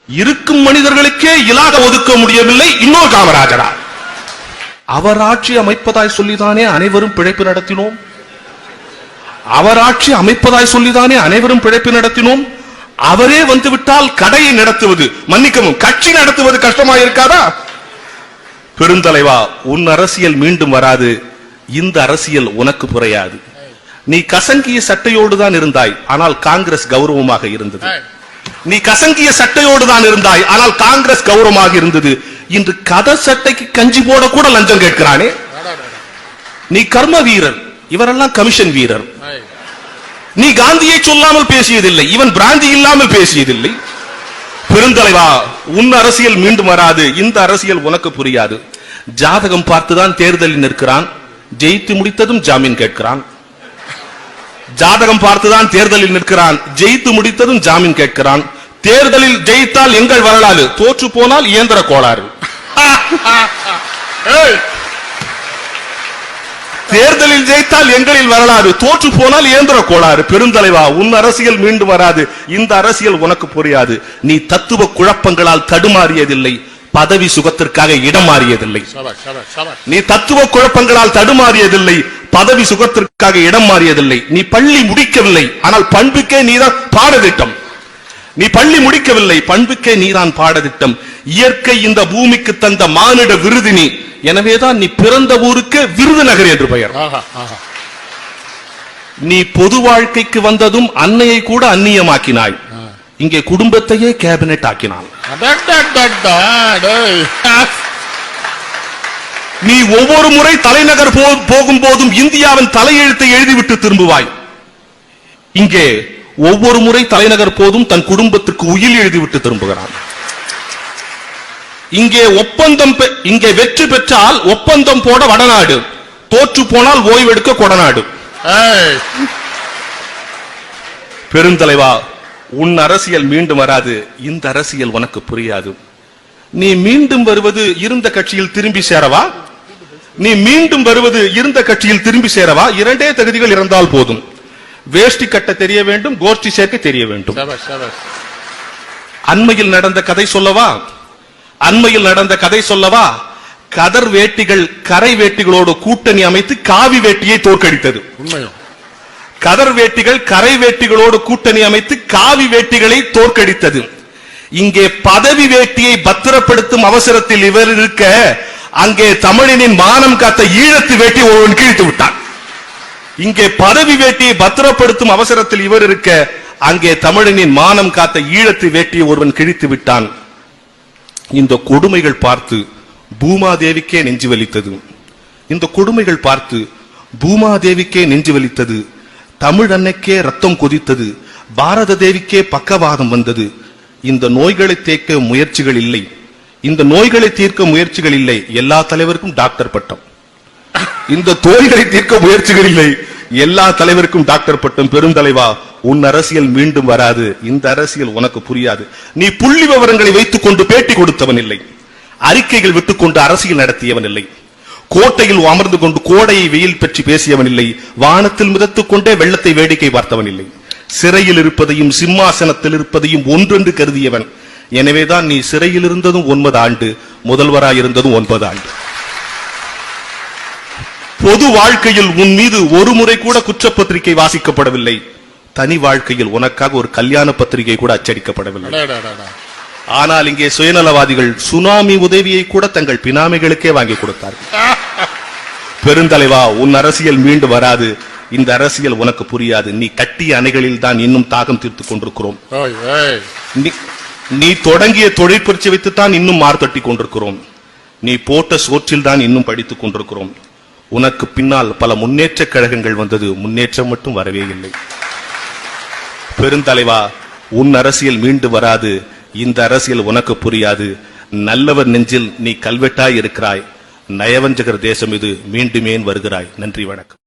இருக்கும் மனிதர்களுக்கே இலாக ஒதுக்க முடியவில்லை. இன்னொரு காமராஜரா? அவர் ஆட்சி அமைப்பதாய் சொல்லிதானே அனைவரும் பிழைப்பு நடத்தினோம். அவர் ஆட்சி அமைப்பதாய் சொல்லிதானே அனைவரும் பிழைப்பு நடத்தினோம். அவரே வந்துவிட்டால் கடையை நடத்துவது, மன்னிக்கவும், கட்சி நடத்துவது கஷ்டமாக இருக்காதா? பெருந்தலைவா, உன் அரசியல் மீண்டும் வராது. இந்த அரசியல் உனக்கு புரியாது. நீ கசங்கிய சட்டையோடு தான் இருந்தாய், ஆனால் காங்கிரஸ் கௌரவமாக இருந்தது. நீ கசங்கிய சட்டையோடு தான் இருந்தாய், ஆனால் காங்கிரஸ் கௌரவமாக இருந்தது. இன்று கதை சட்டைக்கு கஞ்சி போட கூட லஞ்சம் கேட்கிறானே. நீ கர்ம வீரர், இவரெல்லாம் கமிஷன் வீரர். நீ காந்தியை சொல்லாமல் பேசியதில்லை, இவன் பிராந்தி இல்லாமல் பேசியதில்லை. பெருந்தலைவா, உன் அரசியல் மீண்டும் வராது. இந்த அரசியல் உனக்கு புரியாது. ஜாதகம் பார்த்துதான் தேர்தலில் நிற்கிறான், ஜெயித்து முடித்ததும் ஜாமீன் கேட்கிறான். ஜாதகம் பார்த்துதான் தேர்தலில் நிற்கிறான், ஜெயித்து முடித்ததும் ஜாமீன் கேட்கிறான். தேர்தலில் ஜெயித்தால் எங்கள் வரலாறு, தோற்று போனால் இயந்திர கோளாறு. தேர்தலில் ஜெயித்தால் எங்களில் வரலாறு, தோற்று போனால் இயந்திர கோளாறு. பெருந்தலைவா, உன் அரசியல் மீண்டும் வராது. இந்த அரசியல் உனக்கு புரியாது. நீ தத்துவ குழப்பங்களால் தடுமாறியதில்லை, பதவி சுகத்திற்காக இடம் மாறியதில்லை. நீ தத்துவ குழப்பங்களால் தடுமாறியதில்லை, பதவி சுகத்திற்காக இடம் மாறியதில்லை. நீ பள்ளி முடிக்கவில்லை, ஆனால் பண்புக்கே நீதான் பாடத்திட்டம். நீ பள்ளி முடிக்கவில்லை, பண்புக்கே நீதான் பாடத்திட்டம். இயற்கை இந்த பூமிக்கு தந்த மானிட விருதினி. எனவேதான் நீ பிறந்த ஊருக்கு விருதுநகர் என்று பெயர். நீ பொது வாழ்க்கைக்கு வந்ததும் அன்னையை கூட அந்நியமாக்கினாய். இங்கே குடும்பத்தையே கேபினெட் ஆக்கினான். நீ ஒவ்வொரு முறை தலைநகர் போகும் போதும் இந்தியாவின் தலையெழுத்தை எழுதிவிட்டு திரும்புவாய். இங்கே ஒவ்வொரு முறை தலைநகர் போதும் தன் குடும்பத்திற்கு உயில் எழுதிவிட்டு திரும்புகிறான். இங்கே ஒப்பந்தம், இங்கே வெற்றி பெற்றால் ஒப்பந்தம் போட வடநாடு, தோற்று போனால் ஓய்வெடுக்க கொடநாடு. பெருந்தலைவா, உன் அரசியல் மீண்டும் வராது. இந்த அரசியல் உனக்கு புரியாது. நீ மீண்டும் வருவது இருந்த கட்சியில் திரும்பி சேரவா? நீ மீண்டும் வருவது இருந்த கட்சியில் திரும்பி சேரவா? இரண்டே தகுதிகள் இருந்தால் போதும். வேஷ்டி கட்ட தெரிய வேண்டும், கோஷ்டி சேர்க்க தெரிய வேண்டும். அண்மையில் நடந்த கதை சொல்லவா? அண்மையில் நடந்த கதை சொல்லவா? கதர் வேட்டிகள் கரை வேட்டிகளோடு கூட்டணி அமைத்து காவி வேட்டியை தோற்கடித்தது. கதர் வேட்டிகள் கரை வேட்டிகளோடு கூட்டணி அமைத்து காவி வேட்டிகளை தோற்கடித்தது. இங்கே பதவி வேட்டியை பத்திரப்படுத்தும் அவசரத்தில் இவர் இருக்க, அங்கே தமிழனின் மானம் காத்த ஈழத்து வேட்டி ஒருவன் கிழித்து விட்டான். இங்கே பதவி வேட்டியை பத்திரப்படுத்தும் அவசரத்தில் இவர் இருக்க, அங்கே தமிழனின் மானம் காத்த ஈழத்து வேட்டியை ஒருவன் கிழித்து விட்டான். இந்த கொடுமைகள் பார்த்து பூமாதேவிக்கே நெஞ்சு வலித்தது. இந்த கொடுமைகள் பார்த்து பூமாதேவிக்கே நெஞ்சு வலித்தது. தமிழ் அன்னைக்கே ரத்தம் கொதித்தது. பாரத தேவிக்கே பக்கவாதம் வந்தது. இந்த நோய்களை தீர்க்க முயற்சிகள் இல்லை. இந்த நோய்களை தீர்க்க முயற்சிகள் இல்லை. எல்லா தலைவருக்கும் டாக்டர் பட்டம். இந்த நோய்களை தீர்க்க முயற்சிகள் இல்லை. எல்லா தலைவருக்கும் டாக்டர் பட்டம். பெருந்தலைவா, உன் அரசியல் மீண்டும் வராது. இந்த அரசியல் உனக்கு புரியாது. நீ புள்ளி விவரங்களை வைத்துக் கொண்டு பேட்டி கொடுத்தவன் இல்லை. அறிக்கைகள் விட்டுக்கொண்டு அரசியல் நடத்தியவன் இல்லை. கோட்டையில் அமர்ந்து கொண்டு கோடையை வெயில் பற்றி பேசியவன் இல்லை. வானத்தில் மிதத்துக் கொண்டே வெள்ளத்தை வேடிக்கை பார்த்தவன் இல்லை. சிறையில் இருப்பதையும் சிம்மாசனத்தில் இருப்பதையும் ஒன்றென்று கருதியவன். எனவேதான் நீ சிறையில் இருந்ததும் 9 ஆண்டு, முதல்வராயிருந்ததும் 9 ஆண்டு. பொது வாழ்க்கையில் உன் மீது ஒரு முறை கூட குற்றப்பத்திரிகை வாசிக்கப்படவில்லை. தனி வாழ்க்கையில் உனக்காக ஒரு கல்யாண பத்திரிகை கூட அச்சடிக்கப்படவில்லை. ஆனால் இங்கே சுயநலவாதிகள் சுனாமி உதவியை கூட தங்கள் பினாமிகளுக்கே வாங்கி கொடுத்தார்கள். பெருந்தலைவா, உன் அரசியல் மீண்டும் வராது. இந்த அரசியல் உனக்கு புரியாது. நீ கட்டிய அணைகளில் தான் இன்னும் தாகம் தீர்த்துக் கொண்டிருக்கிறோம். நீ தொடங்கிய தொழிற்பயிற்சி வைத்துத்தான் இன்னும் மார்த்தட்டி கொண்டிருக்கிறோம். நீ போட்ட சோற்றில் தான் இன்னும் படித்துக் கொண்டிருக்கிறோம். உனக்கு பின்னால் பல முன்னேற்ற கழகங்கள் வந்தது, முன்னேற்றம் மட்டும் வரவே இல்லை. பெருந்தலைவா, உன் அரசியல் மீண்டும் வராது. இந்த அரசியல் உனக்கு புரியாது. நல்லவர் நெஞ்சில் நீ கல்வெட்டாய் இருக்கிறாய். நயவஞ்சகர் தேசம் இது. மீண்டுமேன் வருகிறாய். நன்றி, வணக்கம்.